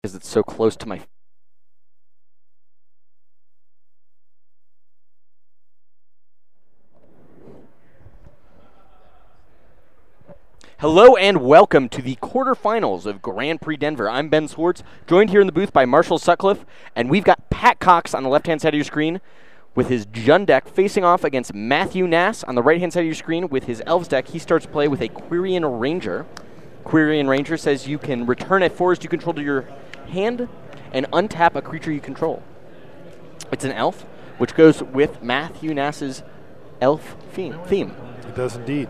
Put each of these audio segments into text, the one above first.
because it's so close to my. Hello and welcome to the quarterfinals of Grand Prix Denver. I'm Ben Swartz, joined here in the booth by Marshall Sutcliffe, and we've got Pat Cox on the left-hand side of your screen with his Jund deck facing off against Matthew Nass on the right-hand side of your screen with his Elves deck. He starts play with a Quirion Ranger. Quirion Ranger says you can return a forest you control to your hand and untap a creature you control. It's an elf, which goes with Matthew Nass's elf theme. It does indeed.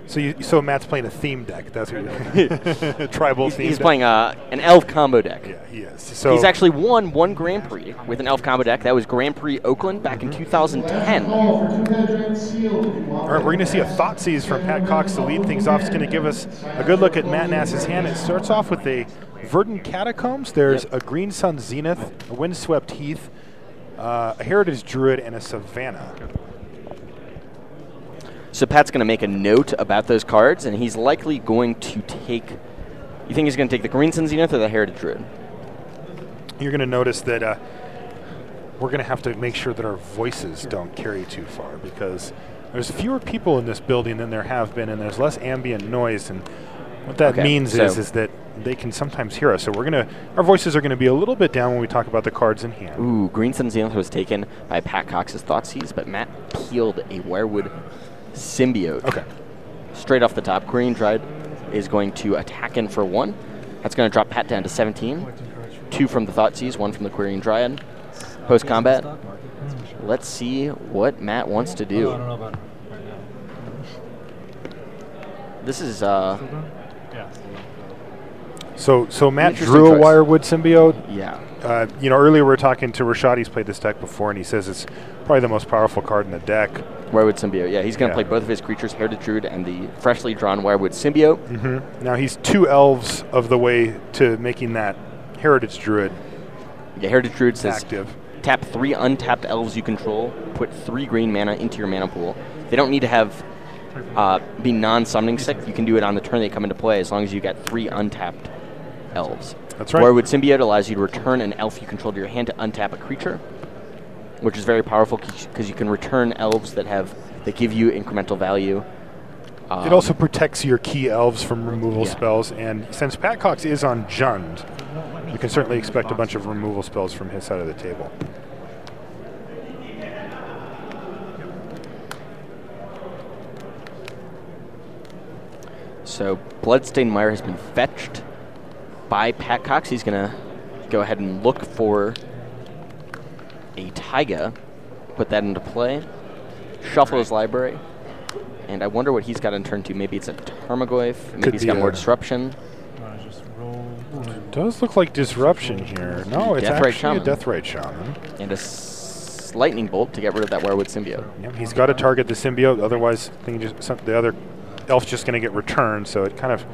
So Matt's playing a theme deck. That's what you're tribal theme. He's playing an elf combo deck. Yeah, he is. So he's actually won one Grand Prix with an elf combo deck. That was Grand Prix Oakland back in 2010. All right, we're going to see a Thoughtseize from Pat Cox to lead things off. It's going to give us a good look at Matt Nass's hand. It starts off with a Verdant Catacombs. There's a Green Sun Zenith, a Windswept Heath, a Heritage Druid, and a Savannah. So Pat's going to make a note about those cards, and he's likely going to take. You think he's going to take the Green Sun Zenith or the Heritage Druid? You're going to notice that we're going to have to make sure that our voices don't carry too far, because there's fewer people in this building than there have been, and there's less ambient noise. And what that means is that they can sometimes hear us. So our voices are going to be a little bit down when we talk about the cards in hand. Ooh, Green Sun Zenith was taken by Pat Cox's Thoughtseize, but Matt peeled a Wirewood Symbiote. Okay. Straight off the top, Green Dryad is going to attack in for 1. That's going to drop Pat down to 17. 2 from the Thoughtseize, 1 from the Quirion Dryad. Post-combat, let's see what Matt wants to do. This is So Matt drew a choice. Wirewood Symbiote. Yeah. Earlier we were talking to Rashad. He's played this deck before, and he says it's probably the most powerful card in the deck. Wirewood Symbiote. Yeah, he's going to play both of his creatures, Heritage Druid and the freshly drawn Wirewood Symbiote. Mm-hmm. Now he's 2 elves of the way to making that Heritage Druid. Yeah, Heritage Druid says active. Tap 3 untapped elves you control. Put 3 green mana into your mana pool. They don't need to have be non-summoning sick. You can do it on the turn they come into play as long as you get 3 untapped elves. That's right. Wirewood Symbiote allows you to return an elf you control to your hand to untap a creature, which is very powerful because you can return elves that give you incremental value. It also protects your key elves from removal spells, and since Pat Cox is on Jund, you can certainly expect a bunch of removal spells from his side of the table. So Bloodstained Mire has been fetched by Pat Cox. He's going to go ahead and look for a Taiga, put that into play, shuffle his library, and I wonder what he's got in turn 2. Maybe it's a Tarmogoyf, maybe he's got more disruption. It does look like disruption here. No, it's actually a Deathrite Shaman. And a Lightning Bolt to get rid of that Wirewood Symbiote. Yep, he's got to target the symbiote, otherwise the other elf's just going to get returned, so it kind of...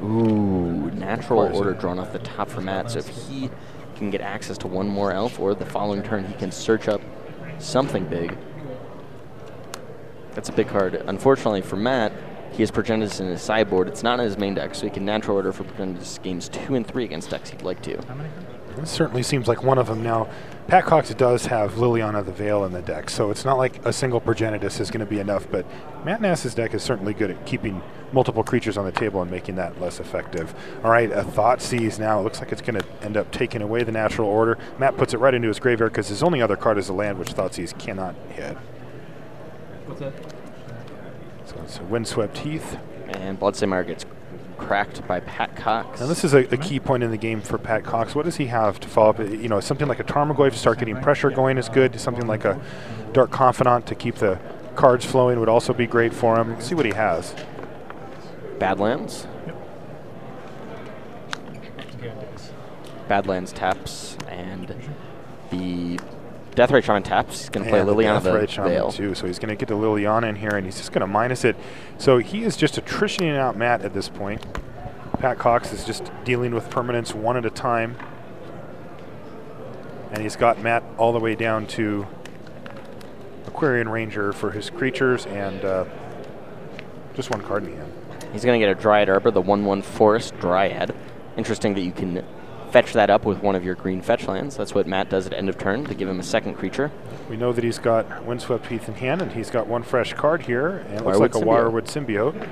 Ooh, Natural Order drawn off the top for Matt, so if he can get access to 1 more elf, or the following turn he can search up something big. That's a big card. Unfortunately for Matt, he has Progenitus in his sideboard. It's not in his main deck, so he can Natural Order for Progenitus games 2 and 3 against decks he'd like to. This certainly seems like one of them. Now, Pat Cox does have Liliana the Veil in the deck, so it's not like a single Progenitus is going to be enough, but Matt Nass's deck is certainly good at keeping multiple creatures on the table and making that less effective. All right, a Thoughtseize now. It looks like it's going to end up taking away the Natural Order. Matt puts it right into his graveyard because his only other card is a land which Thoughtseize cannot hit. What's that? So it's a Windswept Heath. And Bloodstained Mire gets cracked by Pat Cox. Now this is a key point in the game for Pat Cox. What does he have to follow up? Something like a Tarmogoyf to start getting pressure going is good. Something like a Dark Confidant to keep the cards flowing would also be great for him. Let's see what he has. Badlands. Badlands taps, and the Deathrite Shaman taps. He's going to play Liliana the Veil too, so he's going to get the Liliana in here, and he's just going to minus it. So he is just attritioning out Matt at this point. Pat Cox is just dealing with permanents 1 at a time, and he's got Matt all the way down to Quirion Ranger for his creatures, and just 1 card in the hand. He's going to get a Dryad Arbor, the 1/1 Forest Dryad. Interesting that you can fetch that up with one of your green fetch lands. That's what Matt does at end of turn to give him a second creature. We know that he's got Windswept Heath in hand, and he's got one fresh card here, and it looks like a Wirewood Symbiote.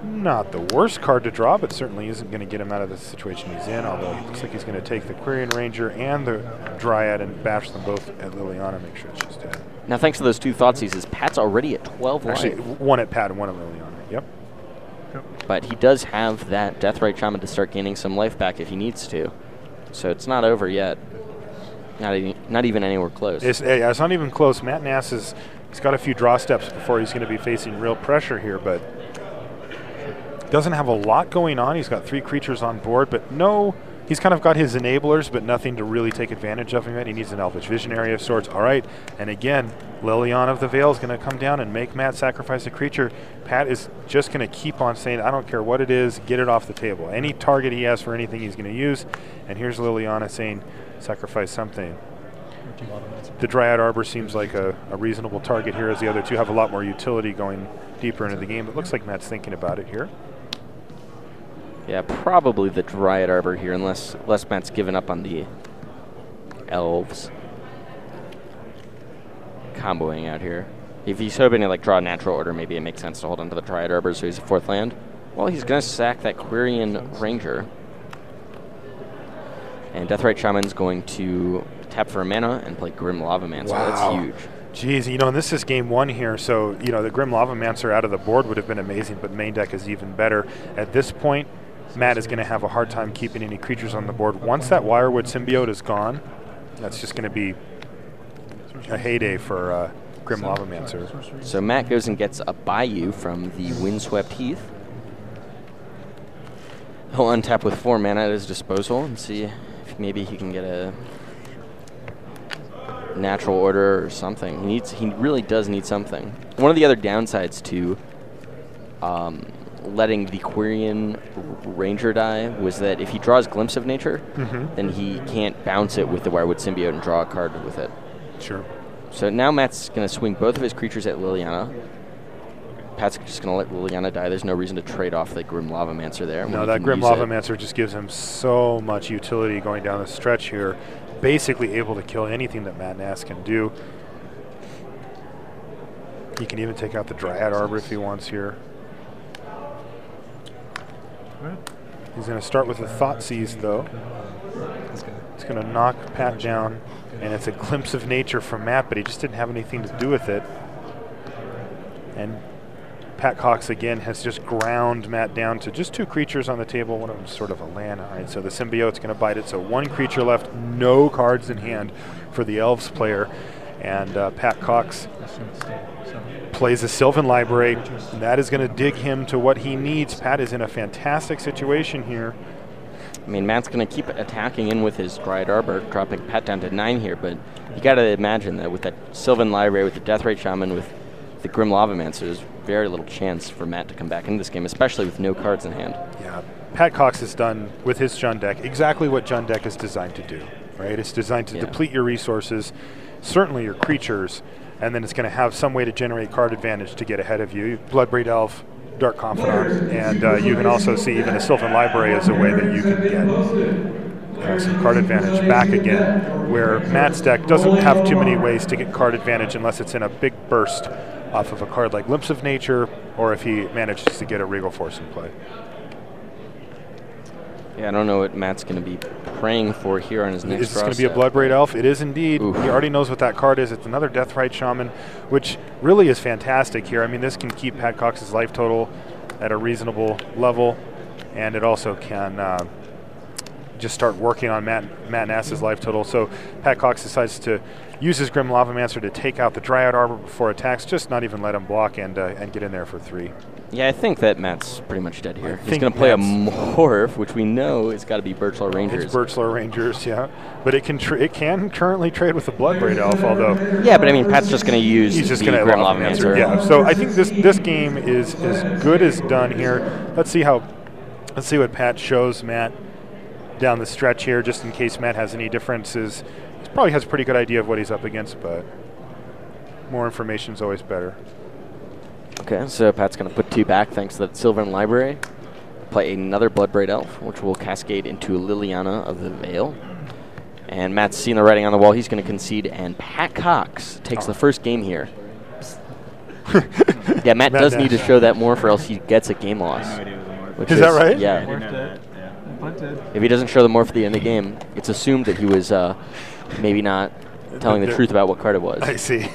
Not the worst card to draw, but certainly isn't going to get him out of the situation he's in, although it looks like he's going to take the Quirion Ranger and the Dryad and bash them both at Liliana, make sure she's dead. Now, thanks to those two Thoughtseize, Pat's already at 12 life. Actually, one at Pat and one at Liliana, yep. But he does have that Deathrite Shaman to start gaining some life back if he needs to. So it's not over yet. Not even anywhere close. It's not even close. Matt Nass he's got a few draw steps before he's going to be facing real pressure here, but doesn't have a lot going on. He's got 3 creatures on board, but no, he's kind of got his enablers, but nothing to really take advantage of him yet. He needs an Elvish Visionary of sorts. All right, and again, Liliana of the Veil is going to come down and make Matt sacrifice a creature. Pat is just going to keep on saying, I don't care what it is, get it off the table. Any target he has for anything he's going to use, and here's Liliana saying, sacrifice something. The Dryad Arbor seems like a reasonable target here, as the other two have a lot more utility going deeper into the game. It looks like Matt's thinking about it here. Yeah, probably the Dryad Arbor here, unless Matt's given up on the Elves. Comboing out here. If he's hoping to draw a natural order, maybe it makes sense to hold on to the Dryad Arbor so he's a 4th land. Well, he's going to sack that Quirion Ranger. And Deathrite Shaman's going to tap for a mana and play Grim Lavamancer. Wow. That's huge. Jeez, and this is game 1 here, so, the Grim Lavamancer out of the board would have been amazing, but main deck is even better. At this point, Matt is going to have a hard time keeping any creatures on the board. Once that Wirewood Symbiote is gone, that's just going to be a heyday for Grim Lavamancer. So Matt goes and gets a Bayou from the Windswept Heath. He'll untap with 4 mana at his disposal and see if maybe he can get a natural order or something. He really does need something. One of the other downsides to letting the Quirion Ranger die was that if he draws Glimpse of Nature, then he can't bounce it with the Wirewood Symbiote and draw a card with it. Sure. So now Matt's going to swing both of his creatures at Liliana. Pat's just going to let Liliana die. There's no reason to trade off the Grim Lavamancer there. No, that Grim Lavamancer just gives him so much utility going down the stretch here. Basically able to kill anything that Matt Nass can do. He can even take out the Dryad Arbor if he wants here. He's going to start with a Thoughtseize, though. It's going to knock Pat down, and it's a Glimpse of Nature from Matt, but he just didn't have anything to do with it. And Pat Cox, again, has just ground Matt down to just 2 creatures on the table. One of them is sort of a land. All right, so the Symbiote's going to bite it. So 1 creature left, no cards in hand for the Elves player. And Pat Cox plays a Sylvan Library, and that is going to dig him to what he needs. Pat is in a fantastic situation here. I mean, Matt's going to keep attacking in with his Dryad Arbor, dropping Pat down to 9 here, but you got to imagine that with that Sylvan Library, with the Deathrite Shaman, with the Grim Lavamancer, there's very little chance for Matt to come back into this game, especially with no cards in hand. Yeah, Pat Cox has done with his Jund deck exactly what Jund deck is designed to do, right? It's designed to deplete your resources, certainly your creatures, and then it's going to have some way to generate card advantage to get ahead of you. Bloodbraid Elf, Dark Confidant, and you can also see even a Sylvan Library as a way that you can get some card advantage back again, where Matt's deck doesn't have too many ways to get card advantage unless it's in a big burst off of a card like Glimpse of Nature, or if he manages to get a Regal Force in play. Yeah, I don't know what Matt's going to be praying for here on his next draw. Is this going to be a Bloodbraid Elf? It is indeed. Oof. He already knows what that card is. It's another Deathrite Shaman, which really is fantastic here. I mean, this can keep Pat Cox's life total at a reasonable level, and it also can just start working on Matt Nass's life total. So Pat Cox decides to use his Grim Lavamancer to take out the Dryad Arbor before attacks, just not even let him block and get in there for 3. Yeah, I think that Matt's pretty much dead here. He's going to play a Morph, which we know has got to be Birchlaw Rangers. It's Birchlaw Rangers, yeah. But it can currently trade with the Bloodbraid Elf, although... Yeah, but I mean, Pat's just going to use he's just the Grim Lavamancer. Yeah, so I think this game is as good as done here. Let's see what Pat shows Matt down the stretch here, just in case Matt has any differences. He probably has a pretty good idea of what he's up against, but more information is always better. Okay, so Pat's going to put 2 back thanks to that Sylvan Library. play another Bloodbraid Elf, which will cascade into Liliana of the Veil. And Matt's seen the writing on the wall. He's going to concede, and Pat Cox takes the first game here. Yeah, Matt does need to show that morph, or else he gets a game loss. Is that right? Yeah. If he doesn't show the morph at the end of the game, it's assumed that he was maybe not telling the truth about what card it was. I see.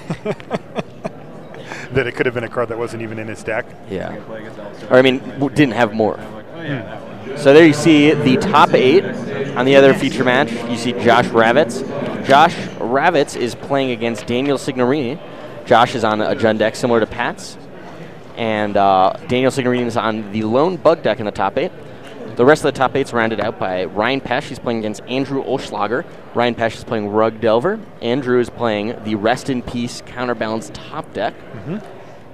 That it could have been a card that wasn't even in his deck. Yeah. Or, I mean, didn't have morph. So there you see the top 8. On the other feature match, you see Josh Ravitz. Josh Ravitz is playing against Daniel Signorini. Josh is on a Jund deck similar to Pat's. And Daniel Signorini is on the lone bug deck in the top 8. The rest of the top 8's rounded out by Ryan Pesch. He's playing against Andrew Olschlager. Ryan Pesch is playing Rug Delver. Andrew is playing the Rest in Peace Counterbalance top deck.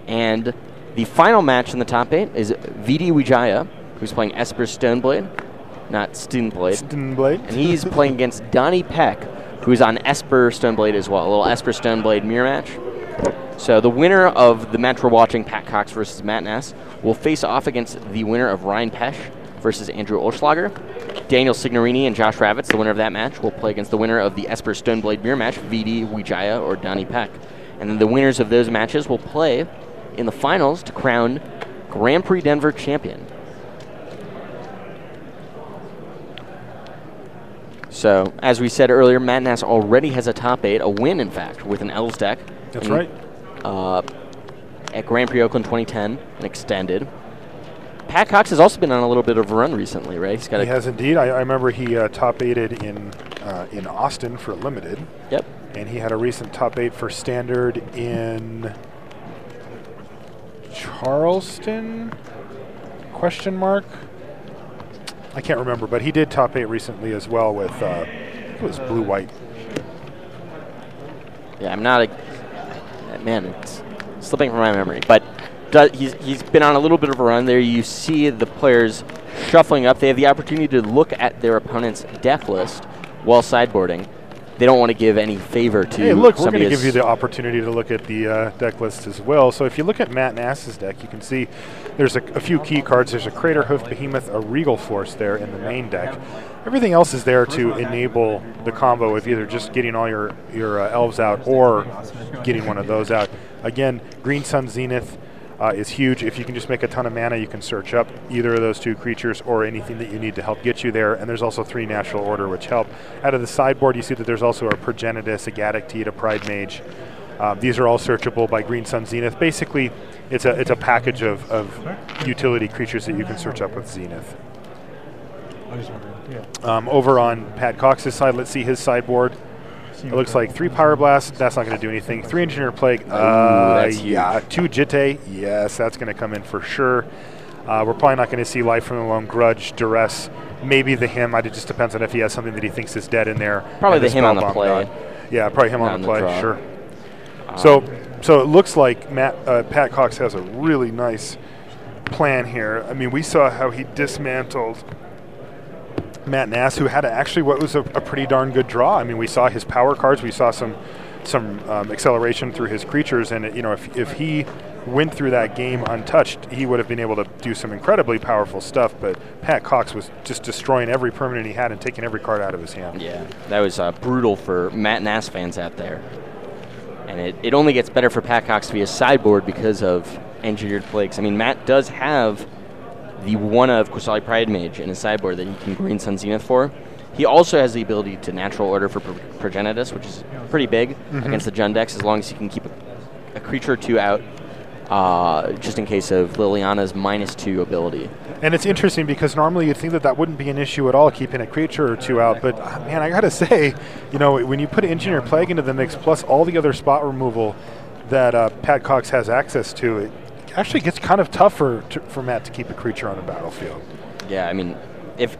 And the final match in the top 8 is VD Wijaya, who's playing Esper Stoneblade, not Stoneblade. And he's playing against Donnie Peck, who's on Esper Stoneblade as well. A little Esper Stoneblade mirror match. So the winner of the match we're watching, Pat Cox versus Matt Nass, will face off against the winner of Ryan Pesch versus Andrew Olschlager. Daniel Signorini and Josh Ravitz, the winner of that match, will play against the winner of the Esper Stoneblade mirror match, VD Wijaya or Donnie Peck. And then the winners of those matches will play in the finals to crown Grand Prix Denver champion. So, as we said earlier, Matt Nass already has a top 8, a win, in fact, with an Elves deck. That's right. At Grand Prix Oakland 2010 and extended. Pat Cox has also been on a little bit of a run recently, right? He has indeed. I remember he top 8'd in Austin for Limited. Yep. And he had a recent top 8 for Standard in Charleston? Question mark? I can't remember, but he did top 8 recently as well with, I think it was blue-white. Yeah, I'm not a... Man, it's slipping from my memory. But he's been on a little bit of a run there. You see the players shuffling up. They have the opportunity to look at their opponent's deck list while sideboarding. They don't want to give any favor to Hey, look, we're somebody going to give you the opportunity to look at the deck list as well. So if you look at Matt Nass's deck, you can see there's a few key cards. There's a Crater Hoof Behemoth, a Regal Force there in the main deck. Everything else is there to enable the combo of either just getting all your elves out or getting one of those out. Again, Green Sun Zenith is huge. If you can just make a ton of mana, you can search up either of those 2 creatures or anything that you need to help get you there. And there's also 3 Natural Order, which help. Out of the sideboard, you see that there's also a Progenitus, a Gaddock Teed, a Pride Mage. These are all searchable by Green Sun Zenith. Basically, it's a package of utility creatures that you can search up with Zenith. Over on Pat Cox's side, let's see his sideboard. It looks like 3 Pyroblast. That's not going to do anything. 3 Engineer Plague. Yeah. 2 Jitte. Yes, that's going to come in for sure. We're probably not going to see Life from the Lone Grudge, Duress, maybe the Hymn. It just depends on if he has something that he thinks is dead in there. Probably the Hymn on the play. Yeah, probably him on the play, sure. So it looks like Pat Cox has a really nice plan here. I mean, we saw how he dismantled Matt Nass, who had actually what was a pretty darn good draw. I mean, we saw his power cards. We saw some acceleration through his creatures, and if he went through that game untouched, he would have been able to do some incredibly powerful stuff. But Pat Cox was just destroying every permanent he had and taking every card out of his hand. Yeah, that was brutal for Matt Nass fans out there. And it only gets better for Pat Cox via sideboard because of Engineered Plagues. I mean, Matt does have the one of Qasali Pride Mage in his sideboard that he can Green Sun Zenith for. He also has the ability to Natural Order for Progenitus, which is pretty big against the Jund decks, as long as he can keep a creature or 2 out, just in case of Liliana's -2 ability. And it's interesting because normally you'd think that wouldn't be an issue at all, keeping a creature or 2 out. But, man, I got to say, when you put Engineer Plague into the mix, plus all the other spot removal that Pat Cox has access to, it actually gets kind of tough for Matt to keep a creature on the battlefield. Yeah, I mean, if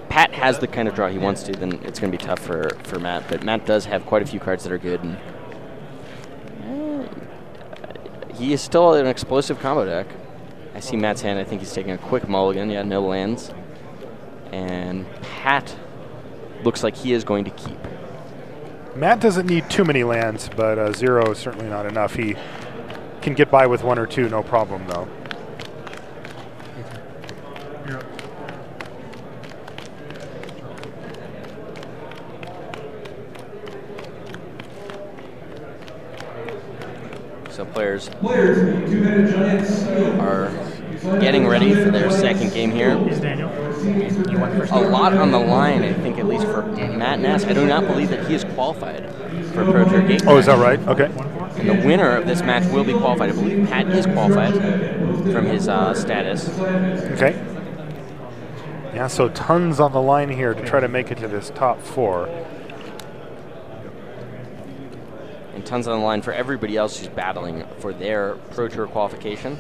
Pat has the kind of draw he wants to, then it's going to be tough for Matt. But Matt does have quite a few cards that are good. And he is still an explosive combo deck. I see Matt's hand. I think he's taking a quick mulligan. Yeah, no lands. And Pat looks like he is going to keep. Matt doesn't need too many lands, but 0 is certainly not enough. He can get by with 1 or 2, no problem, though. So players are getting ready for their second game here. He's Daniel. You won first. A lot on the line, I think, at least for Matt Nass. I do not believe that he is qualified for Pro Tour Gate. Oh, is that right? Okay. And the winner of this match will be qualified. I believe Pat is qualified from his status. Okay. Yeah, so tons on the line here to try to make it to this top 4. And tons on the line for everybody else who's battling for their Pro Tour qualification.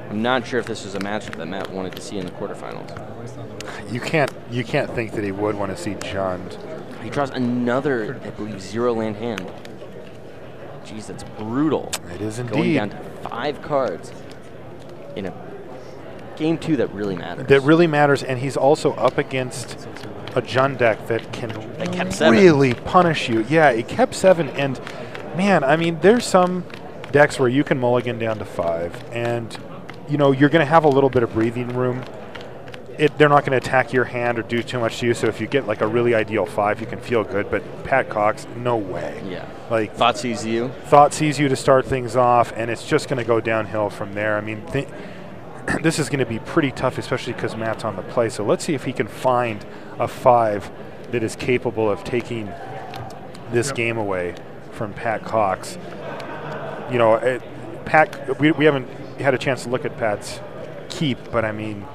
I'm not sure if this was a matchup that Matt wanted to see in the quarterfinals. You can't think that he would want to see John. He draws another, I believe, 0 land hand. Jeez, that's brutal. It is indeed. Going down to 5 cards in a game 2 that really matters. That really matters, and he's also up against a Jund deck that can kept 7. really punish you. Yeah, it kept 7, and man, I mean, there's some decks where you can mulligan down to 5, and you know you're going to have a little bit of breathing room. They're not going to attack your hand or do too much to you. So if you get like a really ideal 5, you can feel good. But Pat Cox, no way. Yeah. Like Thought sees you. Thought sees you to start things off, and it's just going to go downhill from there. I mean, this is going to be pretty tough, especially because Matt's on the play. So let's see if he can find a 5 that is capable of taking this game away from Pat Cox. You know, Pat. We haven't had a chance to look at Pat's keep, but I mean.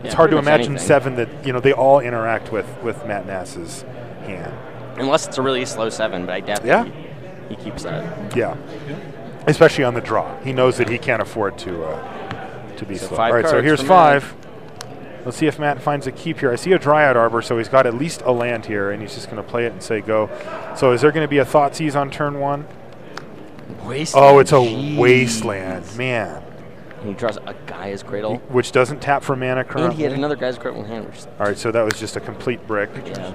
It's hard to imagine anything. 7 that, you know, they all interact with Matt Nass's hand. Unless it's a really slow 7, but I doubt that he keeps that. Yeah. Especially on the draw. He knows that he can't afford to be slow. All right, so here's 5. Let's see if Matt finds a keep here. I see a Dryad Arbor, so he's got at least a land here, and he's just going to play it and say go. So is there going to be a Thoughtseize on turn 1? Wasteland. Oh, it's a Wasteland. Man. And he draws a Gaia's Cradle. Which doesn't tap for mana currently. And he had another Gaia's Cradle in hand. All right, so that was just a complete brick. Yeah.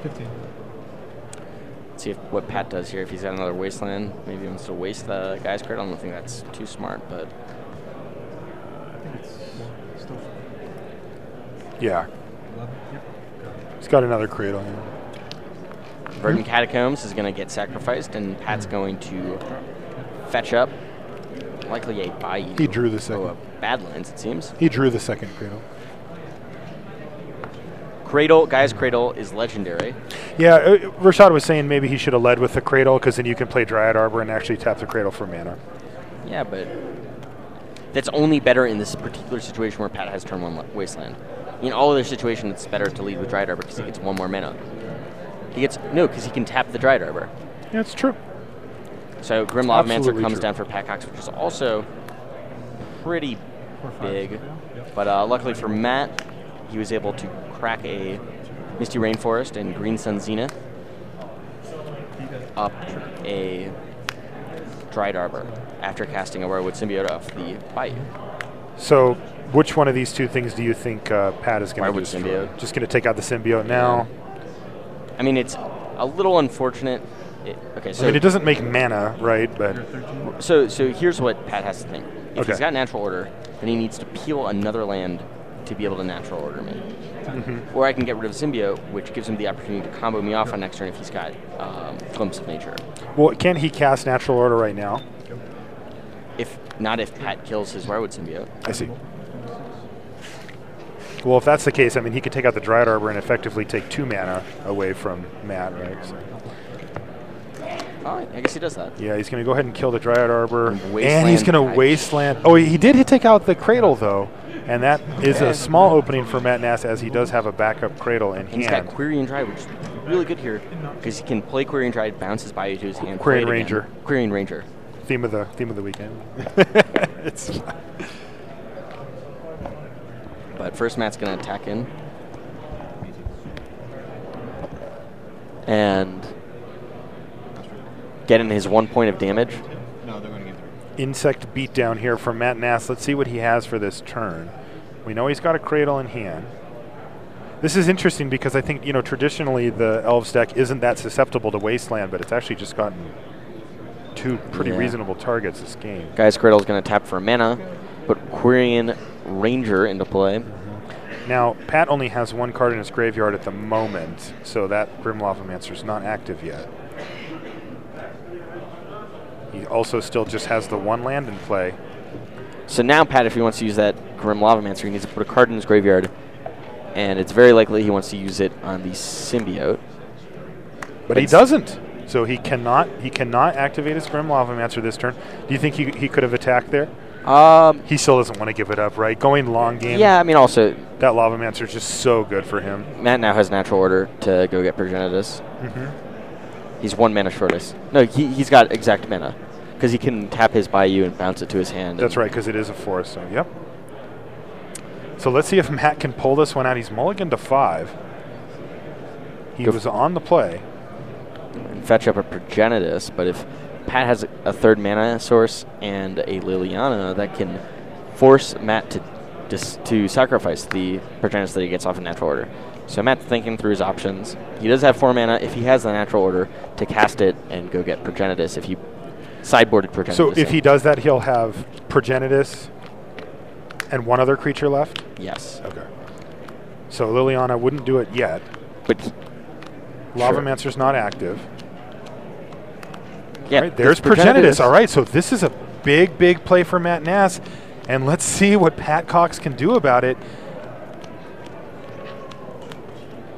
15. Let's see what Pat does here. If he's got another Wasteland, maybe he wants to waste the Gaia's Cradle. I don't think that's too smart, but... I think it's still... Yeah. 11? Yep. He's got another Cradle here. Verdant Catacombs is going to get sacrificed, and Pat's going to fetch up. Likely a Bayou. He drew the second. Badlands, it seems. He drew the second Cradle. Cradle, Gaia's Cradle is legendary. Yeah, Rashad was saying maybe he should have led with the Cradle because then you can play Dryad Arbor and actually tap the Cradle for mana. Yeah, but that's only better in this particular situation where Pat has turn 1 Wasteland. In all other situations, it's better to lead with Dryad Arbor because he gets 1 more mana. Because he can tap the Dryad Arbor. Yeah, it's true. So Grim Lavamancer comes down for Pat Cox, which is also pretty big. But luckily for Matt, he was able to crack a Misty Rainforest and Green Sun Zenith up a Dryad Arbor after casting a Wirewood Symbiote off the Bayou. So which one of these two things do you think Pat is going to do? Symbiote. Just going to take out the Symbiote now? I mean, it's a little unfortunate. Okay, so I mean, it doesn't make mana, right? But so here's what Pat has to think. If he's got natural order, then he needs to peel another land to be able to natural order me. Or I can get rid of Symbiote, which gives him the opportunity to combo me off on next turn if he's got Glimpse of Nature. Well, can't he cast natural order right now? If Pat kills his Wirewood Symbiote. I see. Well, if that's the case, I mean, he could take out the Dryad Arbor and effectively take 2 mana away from Matt, right? So. Oh, I guess he does that. Yeah, he's going to go ahead and kill the Dryad Arbor. And he's going to Wasteland. Oh, he did take out the Cradle, though. And that is a small opening for Matt Nass, as he does have a backup Cradle in hand. He's got Quirion Dryad, which is really good here, because he can play Quirion Dryad, bounce his Bayou to his hand. Quirion Ranger. Quirion Ranger. Theme of the weekend. It's But first Matt's going to attack in. And get in his 1 point of damage. No, they're going to get through. Insect beatdown here from Matt Nass. Let's see what he has for this turn. We know he's got a Cradle in hand. This is interesting because I think, traditionally the Elves deck isn't that susceptible to Wasteland, but it's actually just gotten 2 pretty reasonable targets this game. Gaia's Cradle is going to tap for mana, put Quirion Ranger into play. Now, Pat only has one card in his graveyard at the moment, so that Grim Lavamancer is not active yet. He also still just has the one land in play. So now, Pat, if he wants to use that Grim Lavamancer, he needs to put a card in his graveyard, and it's very likely he wants to use it on the symbiote. But he doesn't. So he cannot activate his Grim Lavamancer this turn. Do you think he could have attacked there? He still doesn't want to give it up, right? Going long game. Yeah, I mean, also, that Lavamancer is just so good for him. Matt now has natural order to go get Progenitus. He's 1 mana shortest. No, he's got exact mana, because he can tap his Bayou and bounce it to his hand. That's right, because it is a forest, so yep. So let's see if Matt can pull this one out. He's mulliganed to 5. He was on the play. And fetch up a Progenitus, but if Pat has a 3rd mana source and a Liliana, that can force Matt to sacrifice the Progenitus that he gets off in natural order. So Matt's thinking through his options. He does have 4 mana if he has the natural order to cast it and go get Progenitus if he sideboarded Progenitus. So if he does that, he'll have Progenitus and one other creature left? Yes. Okay. So Liliana wouldn't do it yet. But Lavamancer's not active. Yeah, all right, there's Progenitus. All right, so this is a big play for Matt Nass. And let's see what Pat Cox can do about it.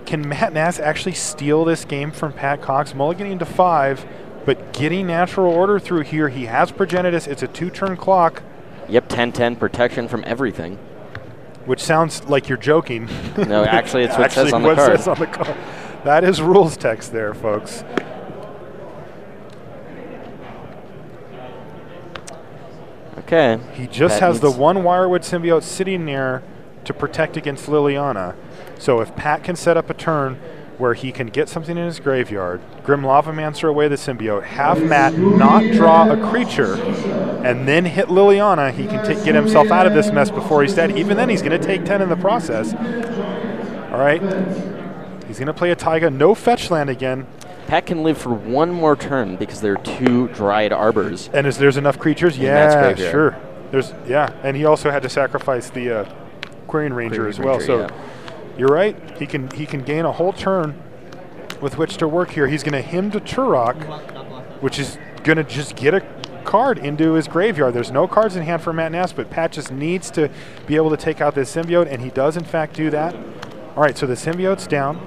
Can Matt Nass actually steal this game from Pat Cox? Mulliganing to 5, but getting natural order through here. He has Progenitus. It's a 2-turn clock. Yep, 10/10 protection from everything. Which sounds like you're joking. No, actually, it's what actually says on the card. Says on the card. That is rules text there, folks. Okay. He just has the one Wirewood symbiote sitting there to protect against Liliana. So if Pat can set up a turn where he can get something in his graveyard, Grim Lavamancer away the symbiote, have Matt not draw a creature, and then hit Liliana, he can get himself out of this mess before he's dead. Even then, he's going to take 10 in the process. All right. He's going to play a Taiga. No fetch land again. Pat can live for 1 more turn because there are 2 Dryad Arbors. And there's enough creatures? Yeah, sure. And he also had to sacrifice the Quarian Ranger as well. So you're right. He can gain a whole turn with which to work here. He's going to hymn to Turok, which is going to just get a card into his graveyard. There's no cards in hand for Matt Nass, but Pat just needs to be able to take out this symbiote, and he does in fact do that. All right, so the symbiote's down,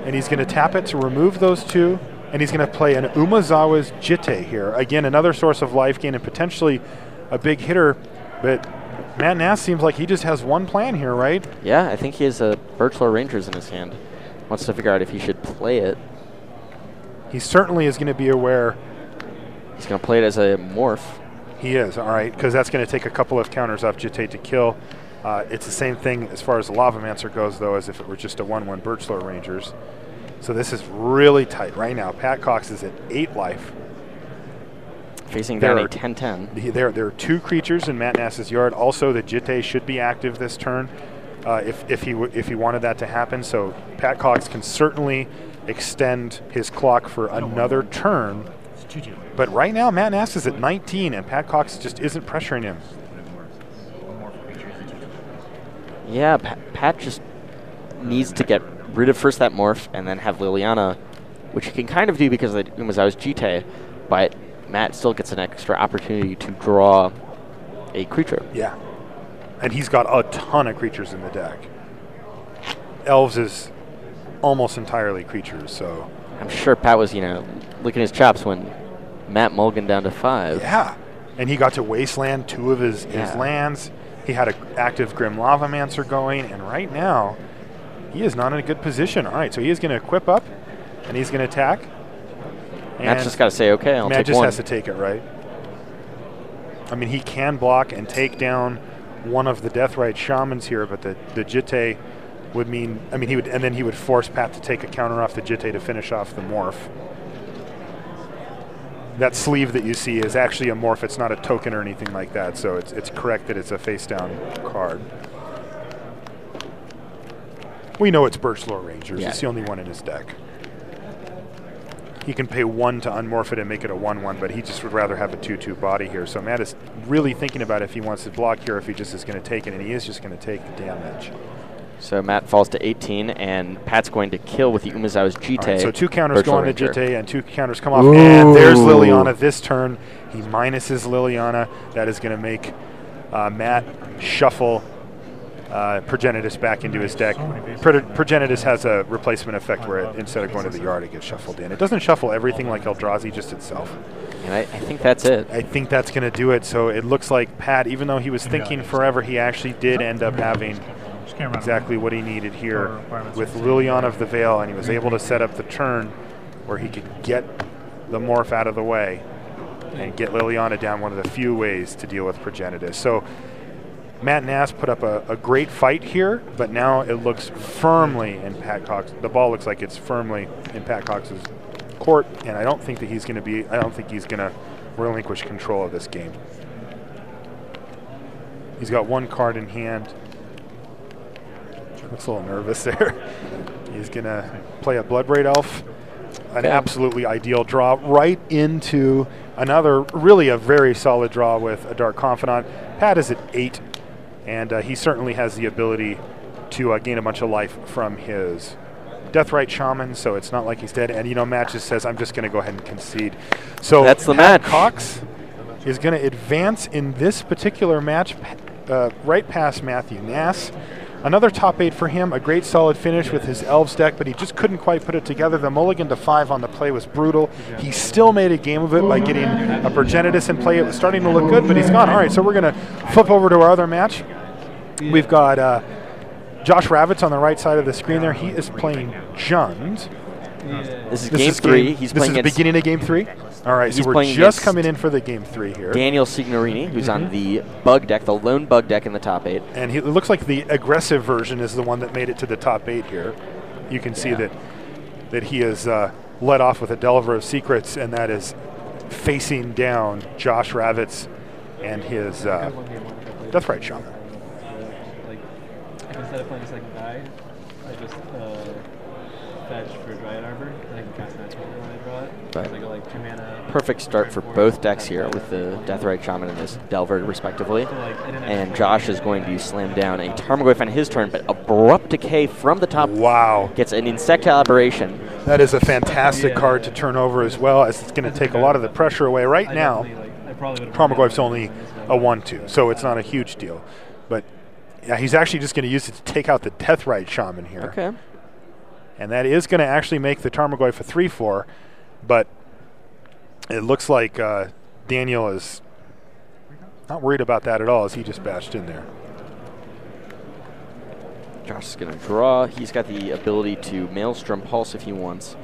and he's going to tap it to remove those 2, and he's going to play an Umazawa's Jitte here. Again, another source of life gain and potentially a big hitter, but Matt Nass seems like he just has one plan here, right? Yeah, I think he has a Birchlaw Rangers in his hand. Wants to figure out if he should play it. He certainly is going to be aware. He's going to play it as a morph. He is, all right, because that's going to take a couple of counters off Jitte to kill. It's the same thing as far as the Lavamancer goes, though, as if it were just a 1/1 Birchlaw Rangers. So this is really tight right now. Pat Cox is at 8 life. Facing down a 10/10. There are 2 creatures in Matt Nass's yard. Also, the Jitte should be active this turn if he wanted that to happen. So Pat Cox can certainly extend his clock for another turn. But right now, Matt Nass is at 19, and Pat Cox just isn't pressuring him. Yeah, Pat just needs to get rid of first that morph and then have Liliana, which he can kind of do because of Umazawa's Jitte, but Matt still gets an extra opportunity to draw a creature. Yeah, and he's got a ton of creatures in the deck. Elves is almost entirely creatures, so... I'm sure Pat was, licking his chops when Matt mulliganed down to 5. Yeah, and he got to wasteland 2 of his lands. He had an active Grim Lavamancer going, and right now, he is not in a good position. All right, so he is going to equip up, and he's going to attack. Matt's just got to say, okay, I'll take 1. Matt just has to take it, right? I mean, he can block and take down one of the Deathrite Shamans here, but the Jitte would mean, he would force Pat to take a counter off the Jitte to finish off the morph. That sleeve that you see is actually a morph. It's not a token or anything like that, so it's correct that it's a face-down card. We know it's Birchlaw Rangers. Yeah. It's the only one in his deck. he can pay 1 to unmorph it and make it a 1/1, but he just would rather have a 2/2 body here. So Matt is really thinking about if he wants to block here, if he just is going to take it, and he is just going to take the damage. So Matt falls to 18, and Pat's going to kill with the Umezawa's Jite. Right, so 2 counters go on to Jite, and 2 counters come off, Ooh. and there's Liliana this turn. He minuses Liliana. That is going to make Matt shuffle Progenitus back into his deck. Progenitus has a replacement effect where instead of going to the yard, it gets shuffled in. It doesn't shuffle everything like Eldrazi, just itself. And I think that's it. I think that's going to do it. So it looks like Pat, even though he was thinking forever, he actually did end up having exactly what he needed here with Liliana of the Veil, and he was able to set up the turn where he could get the morph out of the way and get Liliana down, one of the few ways to deal with Progenitus. So Matt Nass put up a great fight here, but now it looks firmly in Pat Cox. The ball looks like it's firmly in Pat Cox's court, and I don't think that he's going to relinquish control of this game. He's got 1 card in hand. Looks a little nervous there. He's going to play a Bloodbraid Elf. An absolutely ideal draw right into another, really a very solid draw with a Dark Confidant. Pat is at 8, and he certainly has the ability to gain a bunch of life from his Deathrite Shaman, so it's not like he's dead. And, you know, Matt just says, I'm just going to go ahead and concede. So that's the Pat match. Cox is going to advance in this particular match right past Matthew Nass. Another top 8 for him, a great solid finish with his Elves deck, but he just couldn't quite put it together. The mulligan to 5 on the play was brutal. He still made a game of it by getting a Progenitus in play. It was starting to look good, but he's gone. All right, so we're going to flip over to our other match. We've got Josh Ravitz on the right side of the screen there. He is playing Jund. This is game 3. He's this playing is the beginning of game 3? All right, so we're just coming in for the game 3 here. Daniel Signorini, who's on the bug deck, the lone bug deck in the top 8. And it looks like the aggressive version is the one that made it to the top 8 here. You can see that he is led off with a Delver of Secrets, and that is facing down Josh Ravitz and his Deathrite Shaman. Like, instead of playing a second die, I just fetch for Dryad Arbor, and I can cast that when I draw it. Right. So I go like 2 mana. Perfect start for both decks here with the Deathrite Shaman and this Delver, respectively. And Josh is going to slam down a Tarmogoyf on his turn, but Abrupt Decay from the top. Wow. Gets an Insectile Aberration. That is a fantastic card to turn over as well, as it's going to take a lot of the pressure away. Right now, Tarmogoyf's only a 1/2, so it's not a huge deal. But yeah, he's actually just going to use it to take out the Deathrite Shaman here. Okay. And that is going to actually make the Tarmogoyf a 3/4, but it looks like Daniel is not worried about that at all, as he just bashed in there. Josh is going to draw. He's got the ability to Maelstrom Pulse if he wants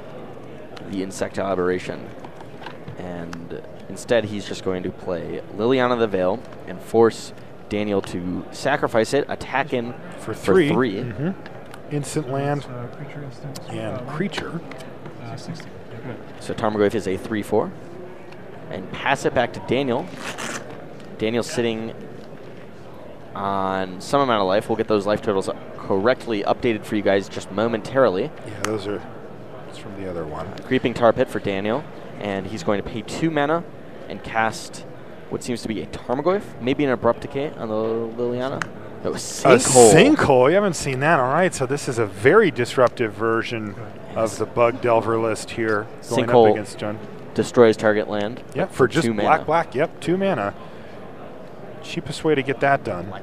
the Insectile Aberration. And instead, he's just going to play Liliana the Veil and force Daniel to sacrifice it, attack him for 3. 3. Mm-hmm. Instant land Creature instant. and creature. 60. Good. So Tarmogoyf is a 3/4. And pass it back to Daniel. Daniel's sitting on some amount of life. We'll get those life totals correctly updated for you guys just momentarily. Yeah, those are from the other one. Creeping Tar Pit for Daniel. And he's going to pay 2 mana and cast what seems to be a Tarmogoyf, maybe an Abrupt Decay on the Liliana. No, Sinkhole. A Sinkhole? You haven't seen that. All right, so this is a very disruptive version of the Bug Delver list here. Going Sinkhole up against John. Destroys target land. Yep, for just 2 mana. black. Yep, 2 mana. Cheapest way to get that done.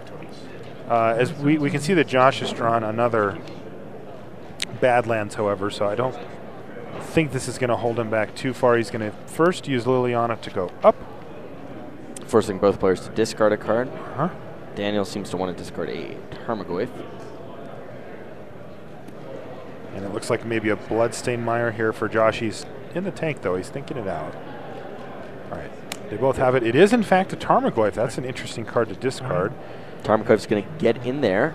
As we can see that Josh has drawn another Badlands, however, so I don't think this is going to hold him back too far. He's going to first use Liliana to go up. Forcing both players to discard a card. Uh-huh. Daniel seems to want to discard a Tarmogoyf. And it looks like maybe a Bloodstained Mire here for Josh. He's in the tank, though. He's thinking it out. All right. They both have it. It is, in fact, a Tarmogoyf. That's an interesting card to discard. Tarmogoyf's going to get in there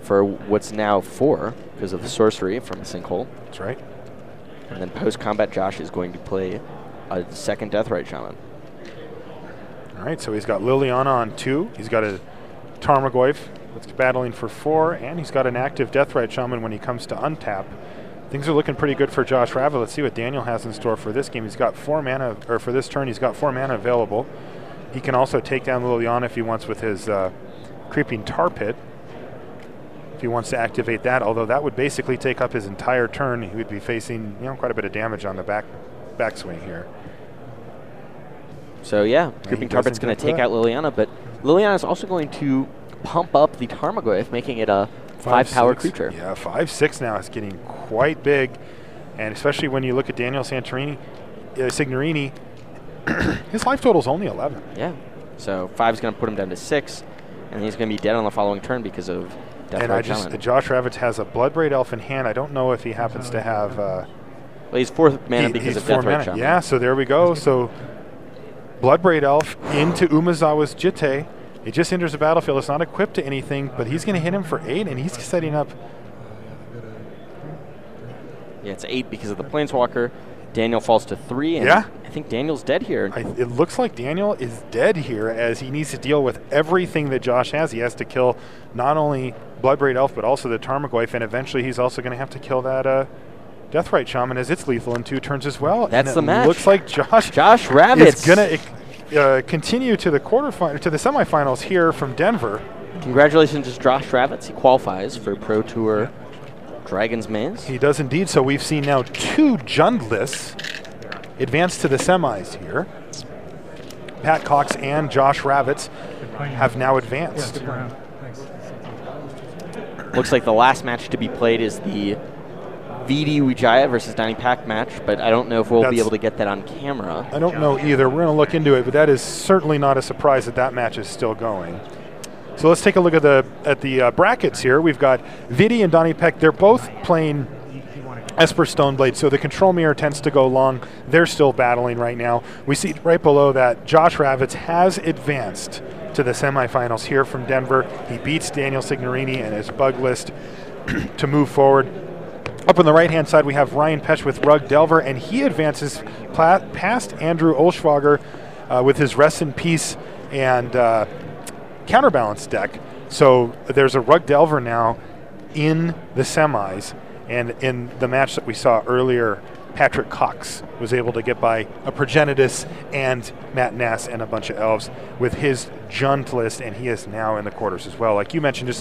for what's now 4 because of the sorcery from Sinkhole. That's right. And then post-combat, Josh is going to play a second Deathrite Shaman. All right, so he's got Liliana on 2. He's got a Tarmogoyf that's battling for 4, and he's got an active Deathrite Shaman when he comes to untap things are looking pretty good for Josh Ravitz. Let's see what Daniel has in store for this game. He's got 4 mana, or for this turn, he's got 4 mana available. He can also take down Liliana if he wants with his Creeping Tar Pit, if he wants to activate that, although that would basically take up his entire turn. He would be facing, quite a bit of damage on the backswing here. So yeah, Creeping Tar Pit's going to take out Liliana, but Liliana is also going to pump up the Tarmogoyf, making it a 5-power creature. Yeah, 5/6 now is getting quite big, and especially when you look at Daniel Signorini, his life total is only 11. Yeah, so 5 is going to put him down to 6, and he's going to be dead on the following turn because of Deathrite Shaman. Josh Ravitz has a Bloodbraid Elf in hand. I don't know if he happens to have. Well, he's 4th mana because of Deathrite Shaman. Yeah, so there we go. So Bloodbraid Elf into Umezawa's Jitte. It just enters the battlefield. It's not equipped to anything, but he's going to hit him for 8, and he's setting up. Yeah, it's 8 because of the Planeswalker. Daniel falls to 3, and yeah. I think Daniel's dead here. It looks like Daniel is dead here, as he needs to deal with everything that Josh has. He has to kill not only Bloodbraid Elf, but also the Tarmogoyf, and eventually he's also going to have to kill that Deathrite Shaman, as it's lethal in 2 turns as well. That's the match. Looks like Josh Ravitz is going to continue to the semifinals here from Denver. Congratulations to Josh Ravitz. He qualifies for Pro Tour Dragon's Maze. He does indeed. So we've seen now 2 Jundlists advance to the semis here. Pat Cox and Josh Ravitz have now advanced. Looks like the last match to be played is the VD Wijaya versus Danny Pack match, but I don't know if we'll be able to get that on camera. I don't know either. We're going to look into it, but that is certainly not a surprise that match is still going. So let's take a look at the brackets here. We've got Vidi and Donnie Peck. They're both playing Esper Stoneblade, so the control mirror tends to go long. They're still battling right now. We see right below that Josh Ravitz has advanced to the semifinals here from Denver. He beats Daniel Signorini and his bug list to move forward. Up on the right-hand side, we have Ryan Pesch with Rug Delver, and he advances past Andrew Olschwager with his Rest in Peace and Counterbalance deck. So there's a Rug Delver now in the semis, and in the match that we saw earlier, Patrick Cox was able to get by a Progenitus and Matt Nass and a bunch of elves with his Jund list, and he is now in the quarters as well. Like you mentioned, just